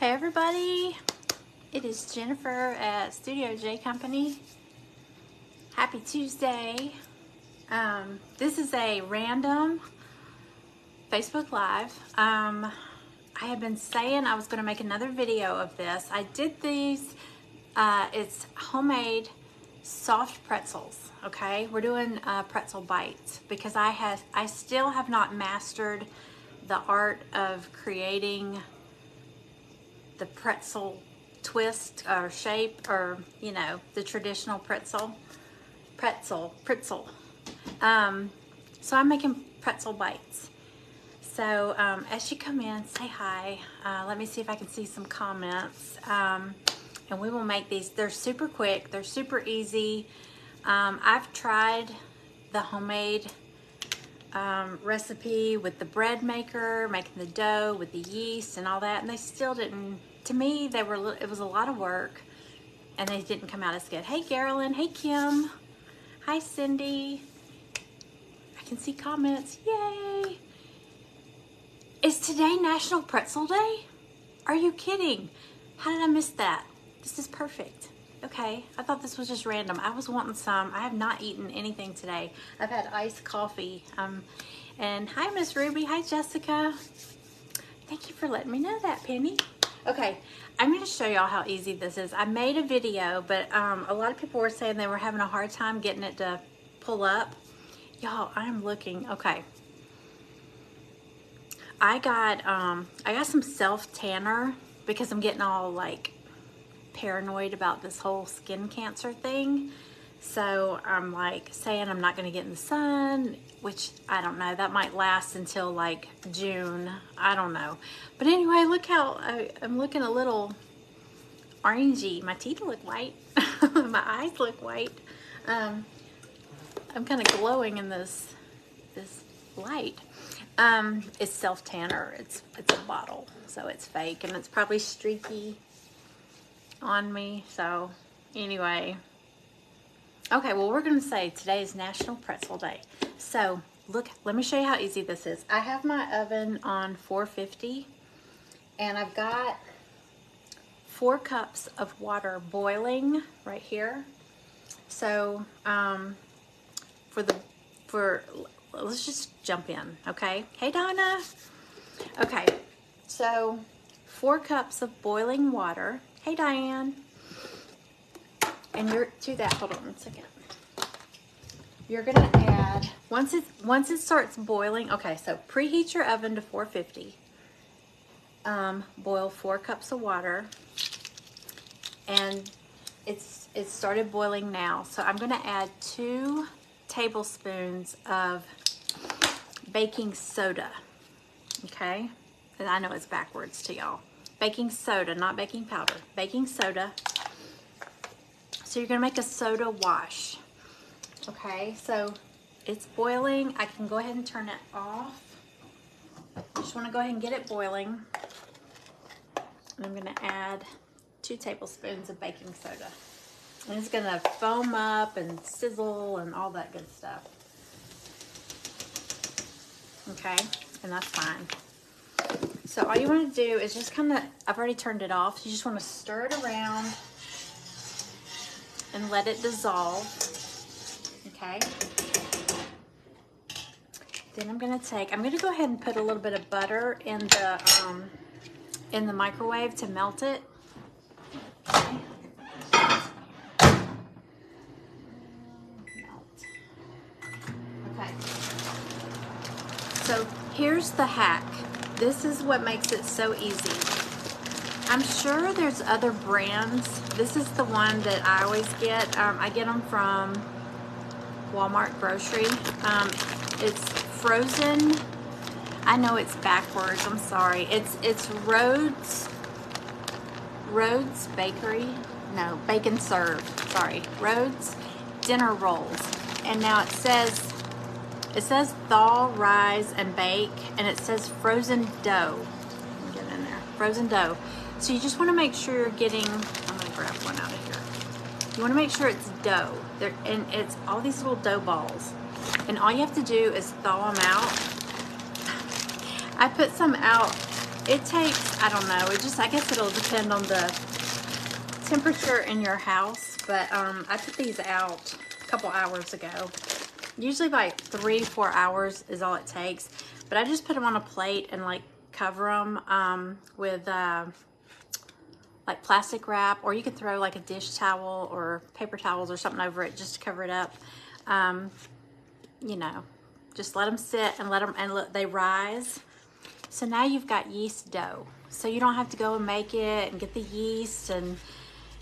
Hey everybody, it is Jennifer at Studio J Company. Happy Tuesday. This is a random Facebook Live. I have been saying I was going to make another video of this. I did these, it's homemade soft pretzels, okay? We're doing pretzel bites because I still have not mastered the art of creating the pretzel twist or shape, or you know, the traditional pretzel. So I'm making pretzel bites. So as you come in, say hi. Let me see if I can see some comments. And we will make these. They're super quick. They're super easy. I've tried the homemade recipe with the bread maker, making the dough with the yeast and all that, and they still didn't. To me, it was a lot of work, and they didn't come out as good. Hey, Carolyn. Hey, Kim. Hi, Cindy. I can see comments. Yay! Is today National Pretzel Day? Are you kidding? How did I miss that? This is perfect. Okay, I thought this was just random. I was wanting some. I have not eaten anything today. I've had iced coffee. And hi, Miss Ruby. Hi, Jessica. Thank you for letting me know that, Penny. Okay, I'm going to show y'all how easy this is. I made a video, but a lot of people were saying they were having a hard time getting it to pull up. Y'all, I'm looking. Okay. I got some self tanner because I'm getting all like paranoid about this whole skin cancer thing. So I'm like saying I'm not going to get in the sun, which I don't know. That might last until like June. I don't know. But anyway, look how I'm looking a little orangey. My teeth look white. My eyes look white. I'm kind of glowing in this light. It's self tanner. It's a bottle, so it's fake, and it's probably streaky on me. So anyway, okay, well, we're gonna say today is National Pretzel Day. So look, let me show you how easy this is. I have my oven on 450, and I've got 4 cups of water boiling right here. So let's just jump in, okay? Hey, Donna. Okay, so 4 cups of boiling water. Hey, Diane. And you're to that. Hold on 1 second. You're gonna add once it starts boiling. Okay, so preheat your oven to 450. Boil 4 cups of water, and it started boiling now. So I'm gonna add 2 tablespoons of baking soda. Okay, and I know it's backwards to y'all. Baking soda, not baking powder. Baking soda. So you're gonna make a soda wash. Okay, so it's boiling. I can go ahead and turn it off. I just wanna go ahead and get it boiling. And I'm gonna add 2 tablespoons of baking soda. And it's gonna foam up and sizzle and all that good stuff. Okay, and that's fine. So all you want to do is just kind of, I've already turned it off. So you just want to stir it around and let it dissolve. Okay. Then I'm going to go ahead and put a little bit of butter in the microwave to melt it. Okay. Okay. So here's the hack. This is what makes it so easy. I'm sure there's other brands. This is the one that I always get. I get them from Walmart grocery. It's frozen. I know it's backwards. I'm sorry. It's Rhodes Bakery. No, Bake and Serve. Sorry, Rhodes dinner rolls. And now it says thaw, rise, and bake, and it says frozen dough. Let me get in there. Frozen dough. So you just want to make sure you're getting, I'm going to grab one out of here. You want to make sure it's dough. And it's all these little dough balls. And all you have to do is thaw them out. I put some out It takes, I don't know, I guess it'll depend on the temperature in your house, but I took these out a couple hours ago. Usually like 3-4 hours is all it takes, but I just put them on a plate and like cover them with like plastic wrap, or you could throw like a dish towel or paper towels or something over it just to cover it up. You know, just let them sit and they rise. So now you've got yeast dough. So you don't have to go and make it and get the yeast and,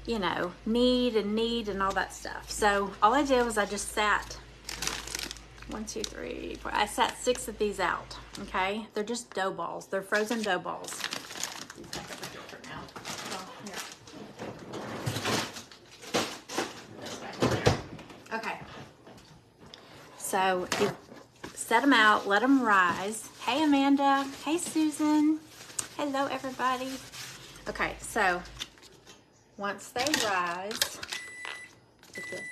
you know, knead and all that stuff. So all I did was I just sat 1, 2, 3, 4. I sat 6 of these out. Okay, they're just dough balls. They're frozen dough balls. Okay. So you set them out, let them rise. Hey Amanda. Hey Susan. Hello everybody. Okay, so once they rise, look at this.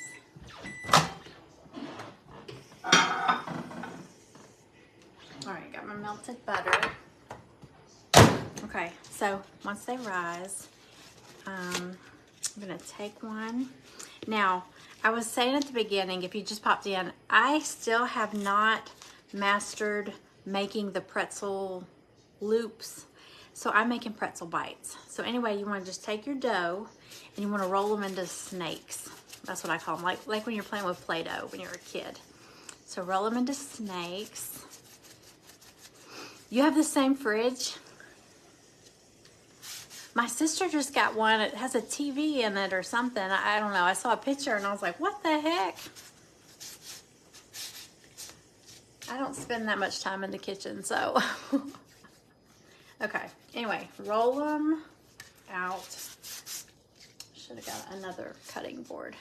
All right, got my melted butter. Okay, so once they rise, I'm gonna take one. Now, I was saying at the beginning, if you just popped in, I still have not mastered making the pretzel loops. So I'm making pretzel bites. So anyway, you want to just take your dough and you want to roll them into snakes. That's what I call them, like when you're playing with Play-Doh when you're a kid. So roll them into snakes. You have the same fridge? My sister just got one. It has a TV in it or something. I don't know. I saw a picture and I was like, what the heck? I don't spend that much time in the kitchen, so. Okay, anyway, roll them out. Should have got another cutting board.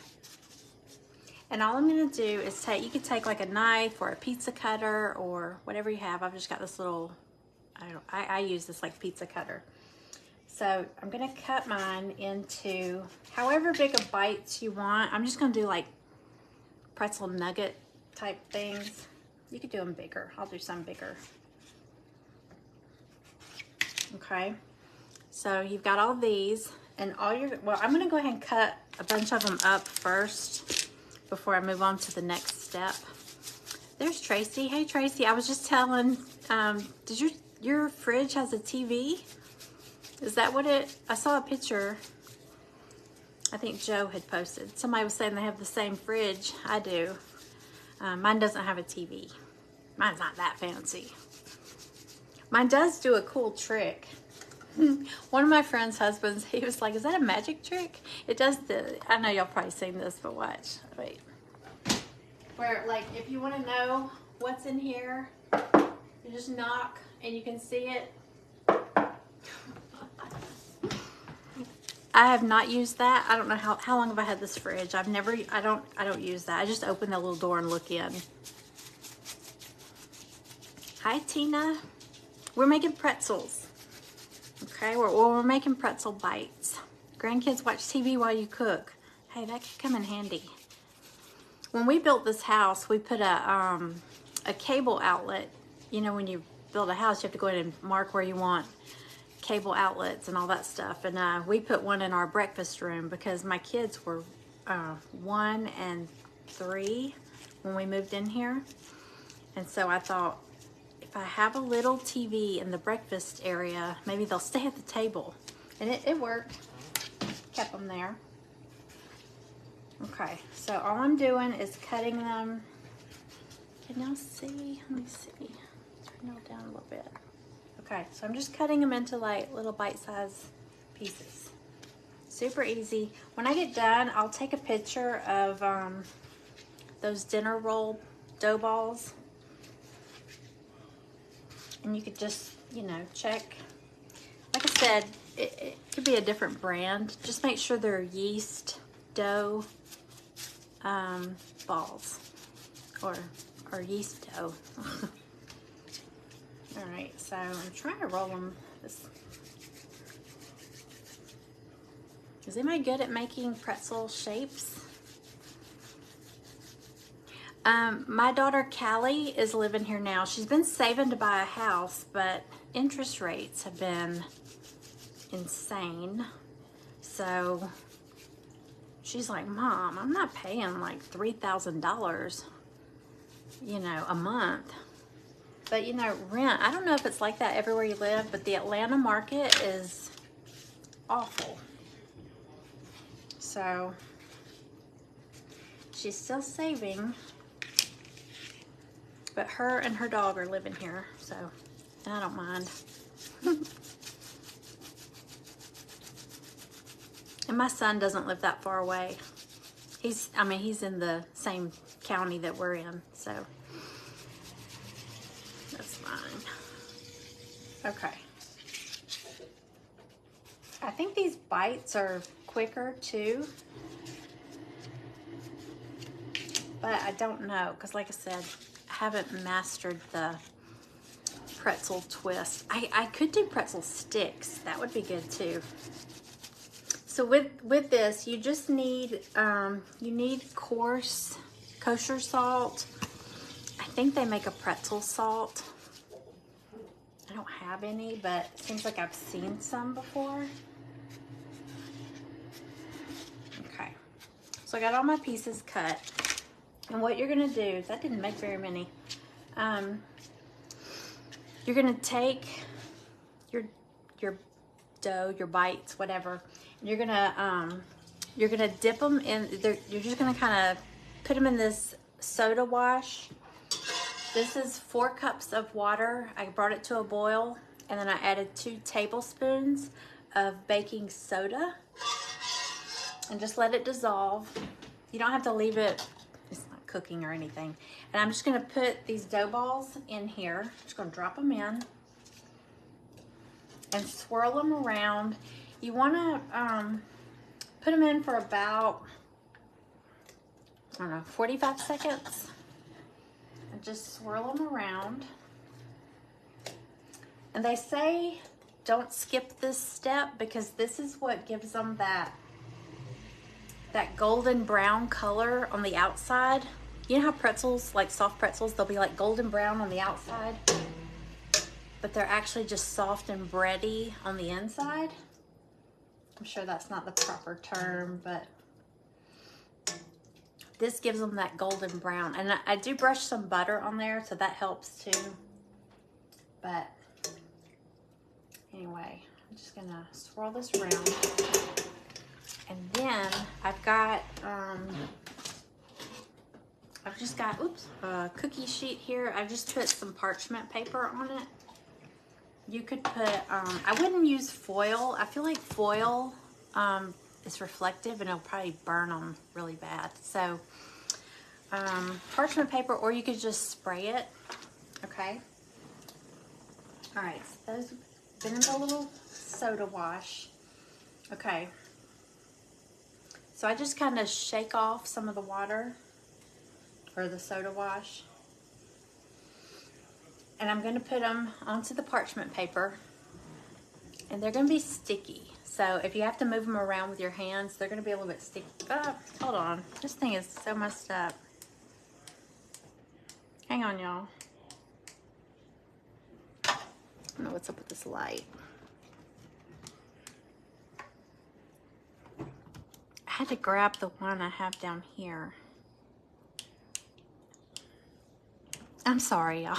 And all I'm gonna do is you could take like a knife or a pizza cutter or whatever you have. I've just got this little, I use this like pizza cutter. So I'm gonna cut mine into however big of bites you want. I'm just gonna do like pretzel nugget type things. You could do them bigger. I'll do some bigger. Okay, so you've got all these and well, I'm gonna go ahead and cut a bunch of them up first before I move on to the next step. There's Tracy. Hey Tracy, I was just telling, did your fridge has a TV? Is that what I saw a picture, I think Joe had posted. Somebody was saying they have the same fridge. I do. Mine doesn't have a TV. Mine's not that fancy. Mine does do a cool trick. One of my friend's husbands, he was like, is that a magic trick? It does I know y'all probably seen this, but watch. Wait. Where, like, if you want to know what's in here, you just knock and you can see it. I have not used that. I don't know how long have I had this fridge. I don't use that. I just open the little door and look in. Hi Tina. We're making pretzels. Okay, we're making pretzel bites. Grandkids watch TV while you cook. Hey, that could come in handy. When we built this house, we put a cable outlet. You know, when you build a house, you have to go in and mark where you want cable outlets and all that stuff. And we put one in our breakfast room because my kids were 1 and 3 when we moved in here. And so I thought, if I have a little TV in the breakfast area, maybe they'll stay at the table. And it worked. Kept them there. Okay, so all I'm doing is cutting them. Can y'all see? Let me see. Turn it down a little bit. Okay, so I'm just cutting them into like little bite-sized pieces. Super easy. When I get done, I'll take a picture of those dinner roll dough balls. And you could just, you know, check. Like I said, it could be a different brand. Just make sure they're yeast dough balls or yeast dough. All right, so I'm trying to roll them. Is anybody good at making pretzel shapes? My daughter Callie is living here now. She's been saving to buy a house, but interest rates have been insane. So she's like, Mom, I'm not paying like $3,000, you know, a month. But you know, rent, I don't know if it's like that everywhere you live, but the Atlanta market is awful. So she's still saving, but her and her dog are living here, so, and I don't mind. And my son doesn't live that far away. He's in the same county that we're in, so that's fine. Okay. I think these bites are quicker too, but I don't know, because like I said, I haven't mastered the pretzel twist. I could do pretzel sticks. That would be good too. So with this, you just need, you need coarse kosher salt. I think they make a pretzel salt. I don't have any, but it seems like I've seen some before. Okay, so I got all my pieces cut. And what you're gonna do, that didn't make very many. You're gonna take your dough, your bites, whatever. You're gonna dip them in. You're just gonna kind of put them in this soda wash. This is 4 cups of water. I brought it to a boil, and then I added 2 tablespoons of baking soda, and just let it dissolve. You don't have to leave it. It's not cooking or anything. And I'm just gonna put these dough balls in here. Just gonna drop them in and swirl them around. You wanna put them in for about, I don't know, 45 seconds. And just swirl them around. And they say don't skip this step, because this is what gives them that golden brown color on the outside. You know how pretzels, like soft pretzels, they'll be like golden brown on the outside, but they're actually just soft and bready on the inside. I'm sure that's not the proper term, but this gives them that golden brown. And I do brush some butter on there, so that helps too. But anyway, I'm just gonna swirl this around. And then I've got, I've just got, a cookie sheet here. I've just put some parchment paper on it. You could put, I wouldn't use foil. I feel like foil is reflective and it'll probably burn them really bad. So parchment paper, or you could just spray it, okay? All right, so those have been in the little soda wash. Okay, so I just kind of shake off some of the water or the soda wash. And I'm gonna put them onto the parchment paper, and they're gonna be sticky. So if you have to move them around with your hands, they're gonna be a little bit sticky. Oh, hold on, this thing is so messed up. Hang on, y'all. I don't know what's up with this light. I had to grab the one I have down here. I'm sorry, y'all.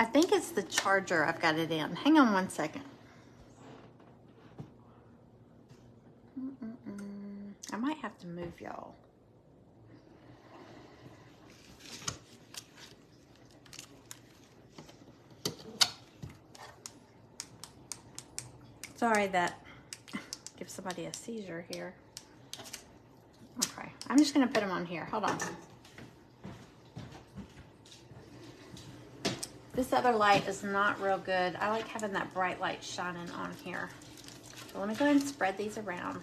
I think it's the charger I've got it in. Hang on one second. I might have to move y'all. Sorry that gives somebody a seizure here. Okay, I'm just gonna put them on here. Hold on. This other light is not real good. I like having that bright light shining on here. So let me go ahead and spread these around.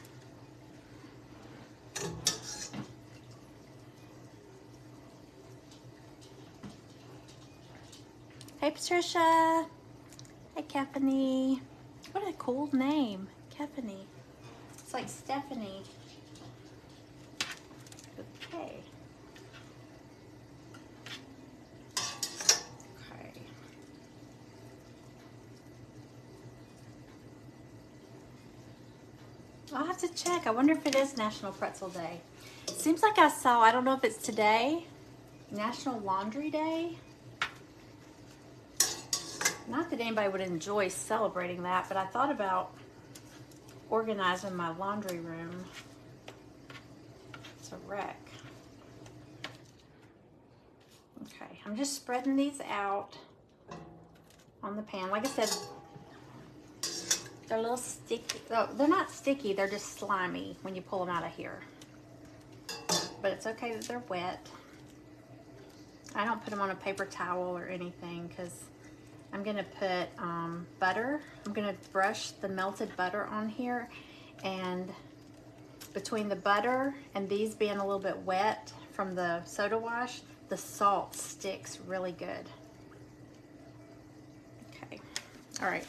Hey, Patricia. Hey, Kefany. What a cool name, Kefany. It's like Stephanie. Okay. I'll have to check. I wonder if it is National Pretzel Day. Seems like I saw, I don't know if it's today, National Laundry Day. Not that anybody would enjoy celebrating that, but I thought about organizing my laundry room. It's a wreck. Okay, I'm just spreading these out on the pan. Like I said, they're a little sticky. Oh, they're not sticky, they're just slimy when you pull them out of here. But it's okay that they're wet. I don't put them on a paper towel or anything because I'm gonna put butter. I'm gonna brush the melted butter on here, and between the butter and these being a little bit wet from the soda wash, the salt sticks really good. Okay, all right.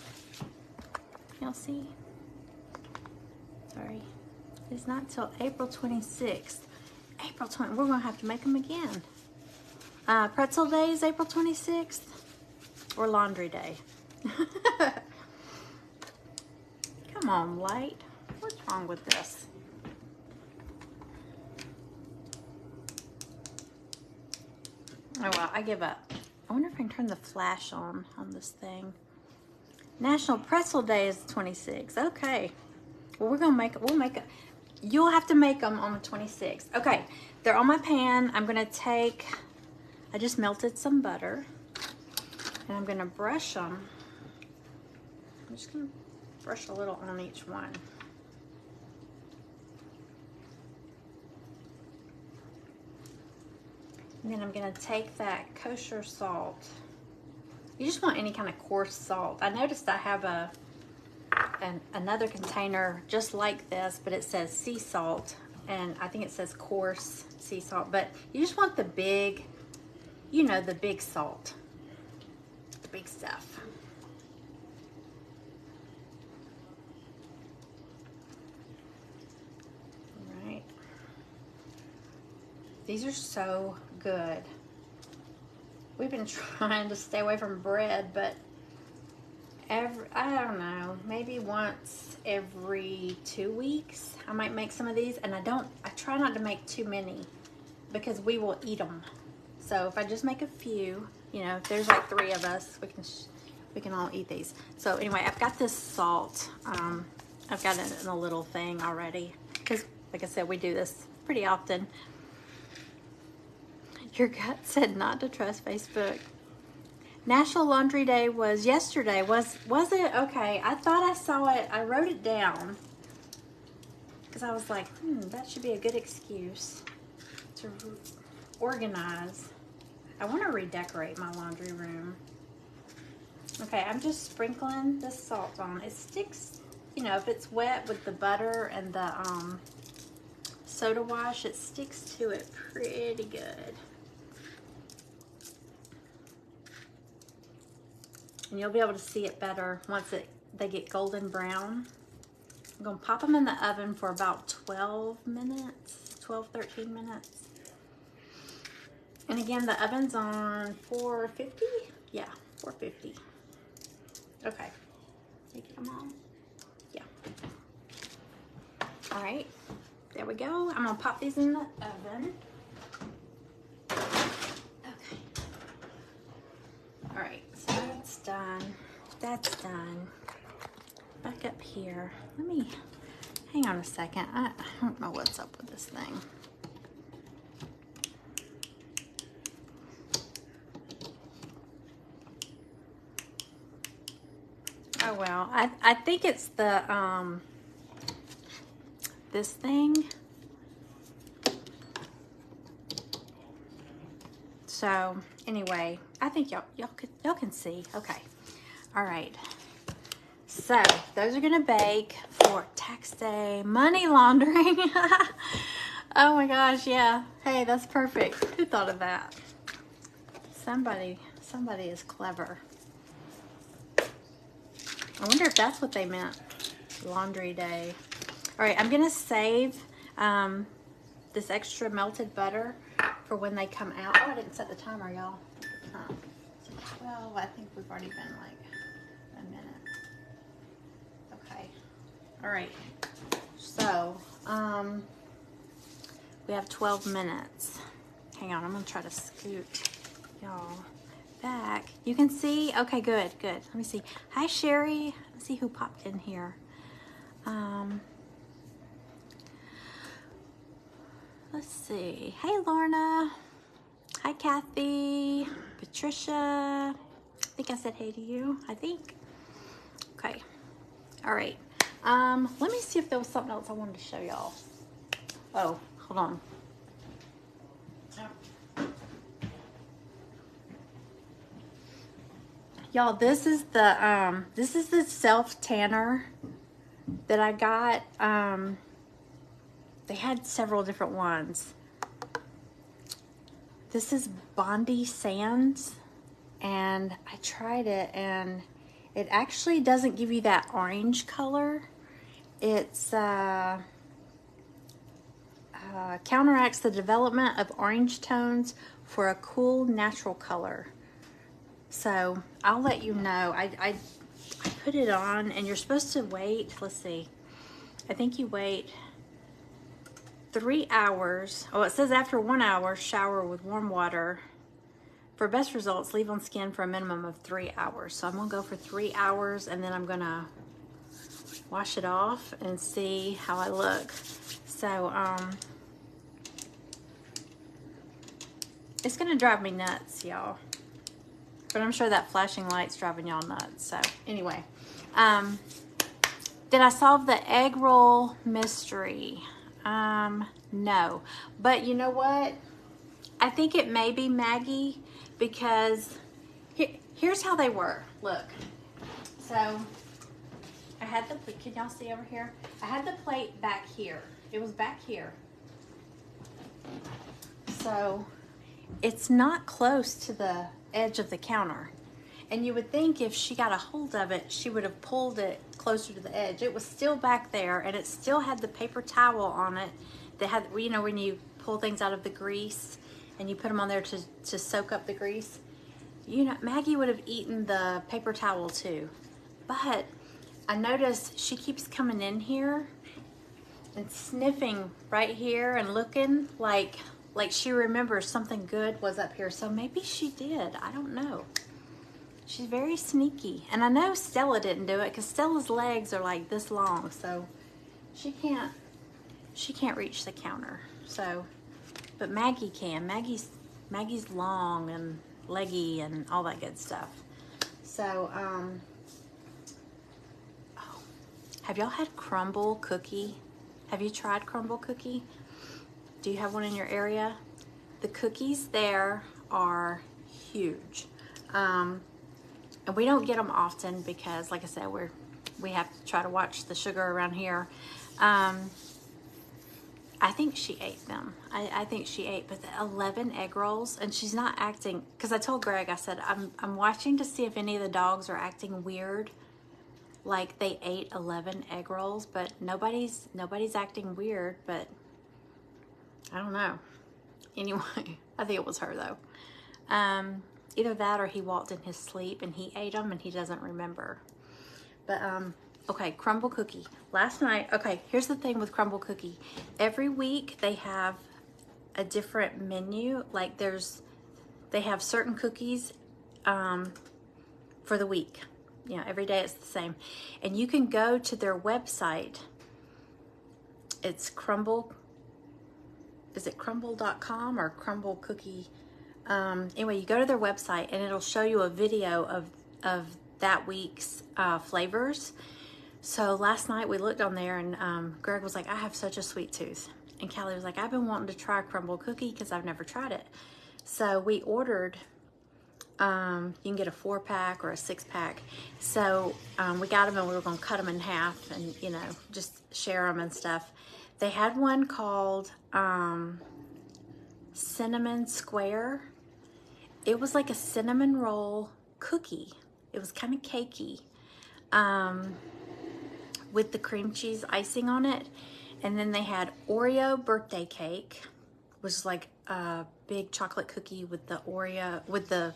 Y'all see? Sorry. It's not till April 26th. April 20th, we're gonna have to make them again. Pretzel Day is April 26th, or Laundry Day. Come on, light. What's wrong with this? Oh well, I give up. I wonder if I can turn the flash on this thing. National Pretzel Day is the 26th. Okay. Well, we'll make it. You'll have to make them on the 26th. Okay, they're on my pan. I'm gonna take, I just melted some butter, and I'm gonna brush them. I'm just gonna brush a little on each one. And then I'm gonna take that kosher salt. You just want any kind of coarse salt. I noticed I have another container just like this, but it says sea salt, and I think it says coarse sea salt, but you just want the big, you know, the big salt, the big stuff. All right. These are so good. We've been trying to stay away from bread, but I don't know, maybe once every 2 weeks I might make some of these, and I try not to make too many because we will eat them. So if I just make a few, you know, if there's like 3 of us, we can all eat these. So anyway, I've got this salt. I've got it in a little thing already because, like I said, we do this pretty often. Your gut said not to trust Facebook. National Laundry Day was yesterday. Was it? Okay, I thought I saw it. I wrote it down because I was like, that should be a good excuse to organize. I want to redecorate my laundry room. Okay, I'm just sprinkling the salt on. It sticks, you know, if it's wet with the butter and the soda wash, it sticks to it pretty good. And you'll be able to see it better once they get golden brown. I'm gonna pop them in the oven for about 12 minutes, 12, 13 minutes. And again, the oven's on 450? Yeah, 450. Okay, take them on. Yeah. All right, there we go. I'm gonna pop these in the oven. All right, so that's done. That's done. Back up here. Let me, hang on a second. I don't know what's up with this thing. Oh well, I think it's the, this thing. So anyway, I think y'all can see. Okay. All right. So those are gonna bake for tax day, money laundering. Oh my gosh, yeah. Hey, that's perfect. Who thought of that? Somebody is clever. I wonder if that's what they meant. Laundry day. All right, I'm gonna save this extra melted butter for when they come out. Oh, I didn't set the timer, y'all. Well, I think we've already been like a minute. Okay. All right. So, we have 12 minutes. Hang on, I'm gonna try to scoot y'all back. You can see? Okay, good. Let me see. Hi, Sherry. Let's see who popped in here. Let's see. Hey, Lorna. Hi, Kathy. Patricia. I think I said hey to you. I think. Okay. All right. Let me see if there was something else I wanted to show y'all. Oh, hold on. Y'all, this is the self tanner that I got. They had several different ones. This is Bondi Sands, and I tried it, and it actually doesn't give you that orange color. It's counteracts the development of orange tones for a cool natural color. So I'll let you know. I put it on, and you're supposed to wait. Let's see. I think you wait 3 hours. Oh, it says after 1 hour, shower with warm water. For best results, leave on skin for a minimum of 3 hours. So I'm gonna go for 3 hours, and then I'm gonna wash it off and see how I look. So it's gonna drive me nuts, y'all. But I'm sure that flashing light's driving y'all nuts. So anyway, did I solve the egg roll mystery? No. But you know what? I think it may be Maggie, because here's how they were. Look. So I had the, can y'all see over here? I had the plate back here. It was back here. So it's not close to the edge of the counter. And you would think if she got a hold of it, she would have pulled it closer to the edge. It was still back there, and it still had the paper towel on it that had, you know, when you pull things out of the grease and you put them on there to soak up the grease. You know, Maggie would have eaten the paper towel too. But I noticed she keeps coming in here and sniffing right here and looking like she remembers something good was up here. So maybe she did. I don't know. She's very sneaky. And I know Stella didn't do it, because Stella's legs are like this long. So she can't reach the counter. So, but Maggie can. Maggie's long and leggy and all that good stuff. So, oh, have y'all had crumble cookie? Have you tried crumble cookie? Do you have one in your area? The cookies there are huge. And we don't get them often because, like I said, we have to try to watch the sugar around here. I think she ate them. I think she ate, but the 11 egg rolls, and she's not acting, because I told Greg, I said, I'm watching to see if any of the dogs are acting weird, like they ate 11 egg rolls, but nobody's acting weird, but I don't know. Anyway, I think it was her though. Either that or he walked in his sleep and he ate them and he doesn't remember. But, okay, crumble cookie. Last night, okay, here's the thing with crumble cookie. Every week they have a different menu. Like they have certain cookies for the week. You know, every day it's the same. And you can go to their website. It's crumble, is it crumble.com or crumble cookie? Anyway, you go to their website and it'll show you a video of that week's flavors. So last night we looked on there, and Greg was like, I have such a sweet tooth. And Callie was like, I've been wanting to try crumble cookie because I've never tried it. So we ordered, you can get a 4-pack or a 6-pack. So we got them, and we were going to cut them in half and, you know, just share them and stuff. They had one called Cinnamon Square. It was like a cinnamon roll cookie. It was kind of cakey, with the cream cheese icing on it. And then they had Oreo birthday cake, which is like a big chocolate cookie with the Oreo, with the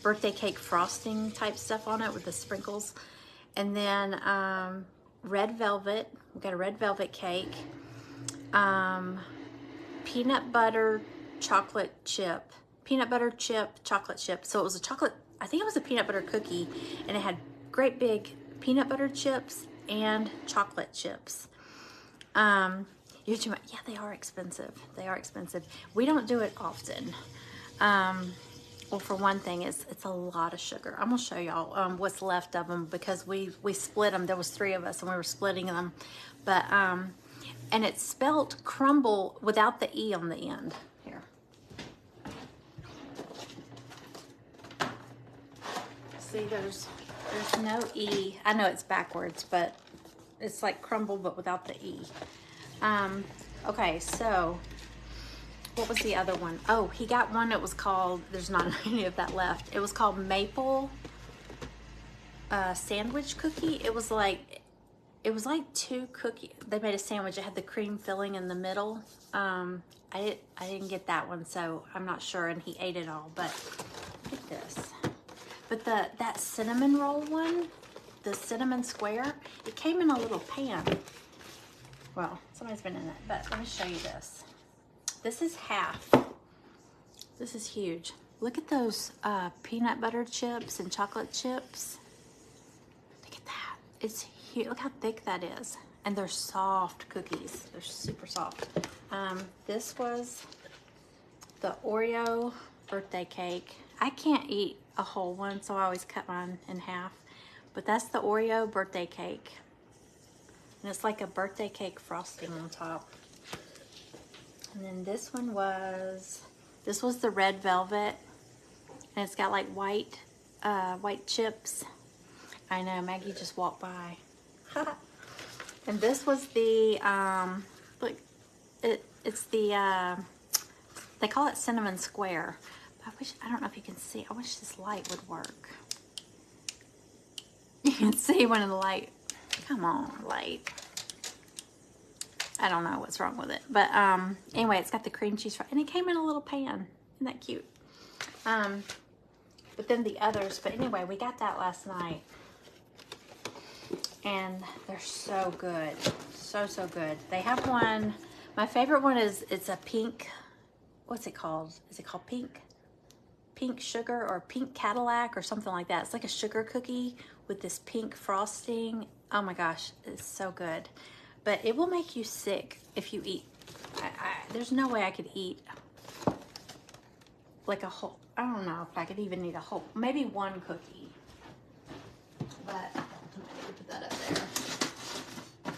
birthday cake frosting type stuff on it with the sprinkles. And then red velvet. We got a red velvet cake. Peanut butter chocolate chip. Peanut butter chip, chocolate chip. So it was a chocolate, I think it was a peanut butter cookie, and it had great big peanut butter chips and chocolate chips. You're too much. Yeah, they are expensive. They are expensive. We don't do it often. Well, for one thing, it's a lot of sugar. I'm gonna show y'all what's left of them because we split them. There was 3 of us and we were splitting them, but and it's spelt crumble without the E on the end. Here. See, there's no E. I know it's backwards, but it's like crumble but without the E. Okay, so what was the other one? Oh, he got one that was called, there's not any of that left. It was called maple sandwich cookie. It was like 2 cookies. They made a sandwich. It had the cream filling in the middle. I didn't get that one, so I'm not sure, and he ate it all, but look at this. But that cinnamon roll one, the cinnamon square, it came in a little pan. Well, somebody's been in it, but let me show you this. This is half. This is huge. Look at those peanut butter chips and chocolate chips. Look at that. It's huge. Look how thick that is. And they're soft cookies. They're super soft. This was the Oreo birthday cake. I can't eat a whole one, so I always cut mine in half. But that's the Oreo birthday cake. And it's like a birthday cake frosting on top. And then this one was, this was the red velvet. And it's got like white chips. I know, Maggie just walked by. And this was the, look, it's the, they call it cinnamon square. I don't know if you can see. I wish this light would work. You can see one of the light. Come on, light. I don't know what's wrong with it. But anyway, it's got the cream cheese fry. And it came in a little pan. Isn't that cute? But then the others. But anyway, we got that last night. And they're so good. So, so good. They have one. My favorite one is, it's a pink. What's it called? Is it called pink? Pink sugar or pink Cadillac or something like that. It's like a sugar cookie with this pink frosting. Oh my gosh, it's so good. But it will make you sick if you eat. There's no way I could eat like a whole, I don't know if I could even eat a whole, maybe one cookie. But I'm gonna put that up there.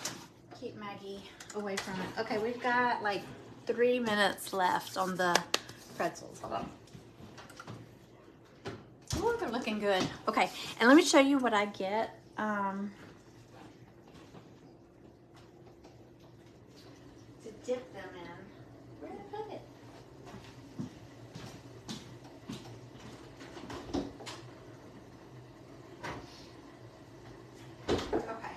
Keep Maggie away from it. Okay, we've got like 3 minutes left on the pretzels. Hold on. Oh, they're looking good. Okay, and let me show you what I get. To dip them in. Where did I put it? Okay.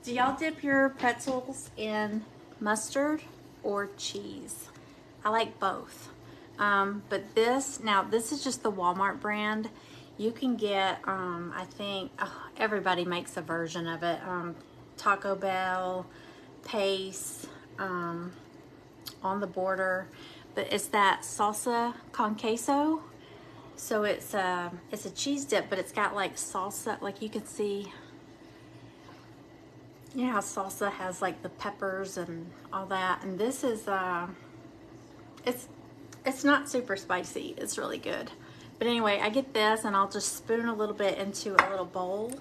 Do y'all dip your pretzels in mustard or cheese? I like both. But this is just the Walmart brand. You can get, I think, everybody makes a version of it. Taco Bell, Pace, On the Border. But it's that salsa con queso. So it's a cheese dip, but it's got like salsa, like you can see. You know how salsa has like the peppers and all that. And this is, it's not super spicy. It's really good. But anyway, I get this and I'll just spoon a little bit into a little bowl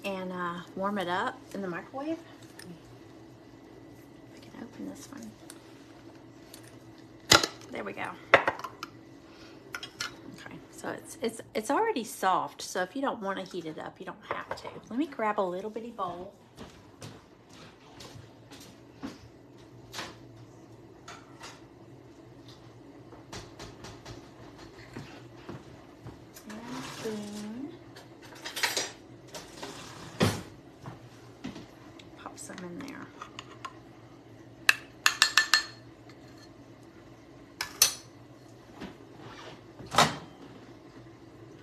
and warm it up in the microwave. I can open this one. There we go. Okay, so it's already soft. So if you don't want to heat it up, you don't have to. Let me grab a little bitty bowl. Pop some in there.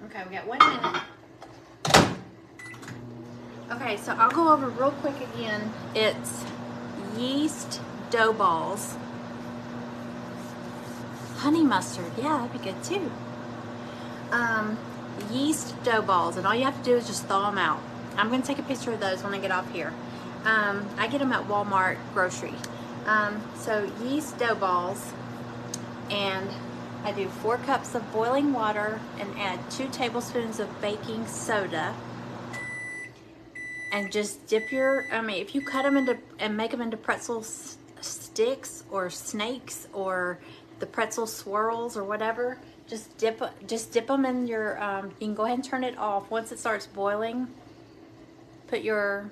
Okay, we got 1 minute. Okay, so I'll go over real quick again. It's yeast dough balls. Honey mustard, yeah, that'd be good too. Yeast dough balls, and all you have to do is just thaw them out. I'm gonna take a picture of those when I get off here. I get them at Walmart grocery. So yeast dough balls, and I do 4 cups of boiling water and add 2 tablespoons of baking soda. And just dip your, if you cut them into and make them into pretzel sticks or snakes or the pretzel swirls or whatever, just dip them in your, you can go ahead and turn it off. Once it starts boiling, put your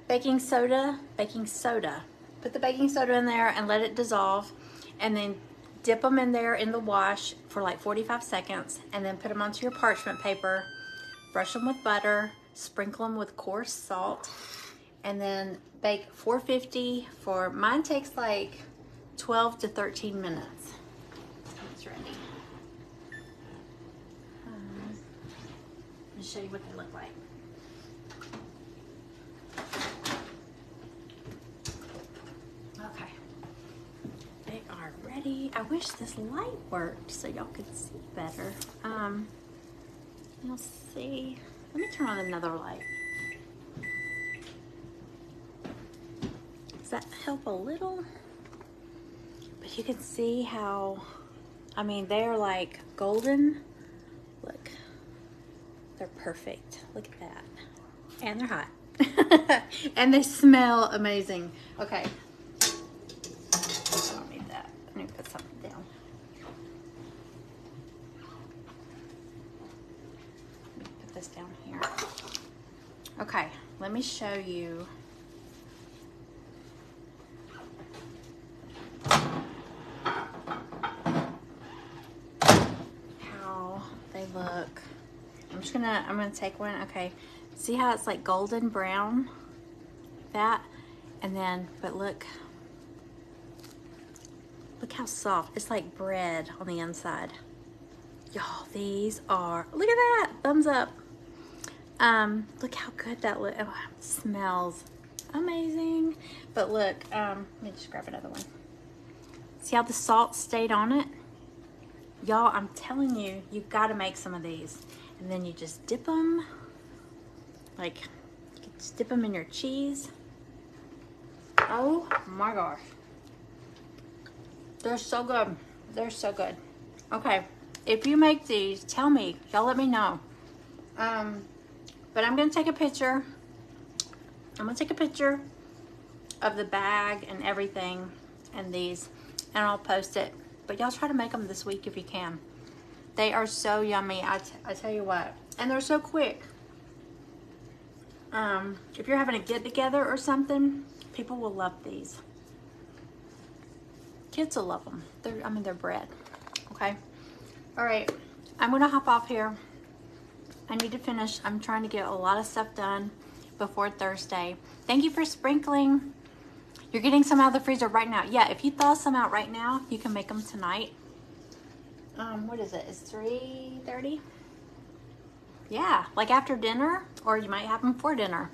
baking soda, put the baking soda in there and let it dissolve, and then dip them in there in the wash for like 45 seconds, and then put them onto your parchment paper. Brush them with butter, sprinkle them with coarse salt, and then bake 450 for, mine takes like 12 to 13 minutes. It's ready. Let me show you what they look like. Okay, they are ready. I wish this light worked so y'all could see better. You'll see. Let me turn on another light. Does that help a little? But you can see how, they're like golden. Look, they're perfect. Look at that. And they're hot. And they smell amazing. Okay. I don't need that. I need to put something down. This down here. Okay, let me show you how they look. I'm gonna take one. Okay, see how it's like golden brown, that, and then, but look how soft. It's like bread on the inside. Y'all, these are, look at that, thumbs up. Look how good that looks. Oh, it smells amazing. But look, let me just grab another one. See how the salt stayed on it? Y'all, I'm telling you, you've got to make some of these. And then you just dip them, like, you can just dip them in your cheese. Oh my gosh. They're so good. They're so good. Okay, if you make these, tell me. Y'all let me know. But I'm gonna take a picture. I'm gonna take a picture of the bag and everything and these, and I'll post it. But y'all try to make them this week if you can. They are so yummy, I tell you what. And they're so quick. If you're having a get together or something, people will love these. Kids will love them. They're bread, okay? All right, I'm gonna hop off here. I need to finish. I'm trying to get a lot of stuff done before Thursday. Thank you for sprinkling. You're getting some out of the freezer right now. Yeah, if you thaw some out right now, you can make them tonight. What is it? It's 3:30? Yeah, like after dinner, or you might have them for dinner.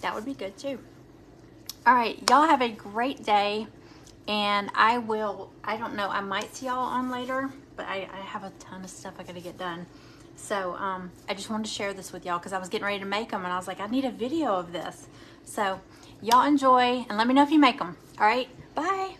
That would be good too. All right, y'all have a great day. And I don't know, I might see y'all on later, but I have a ton of stuff I gotta get done. So I just wanted to share this with y'all because I was getting ready to make them and I was like, I need a video of this. So y'all enjoy and let me know if you make them. All right, bye.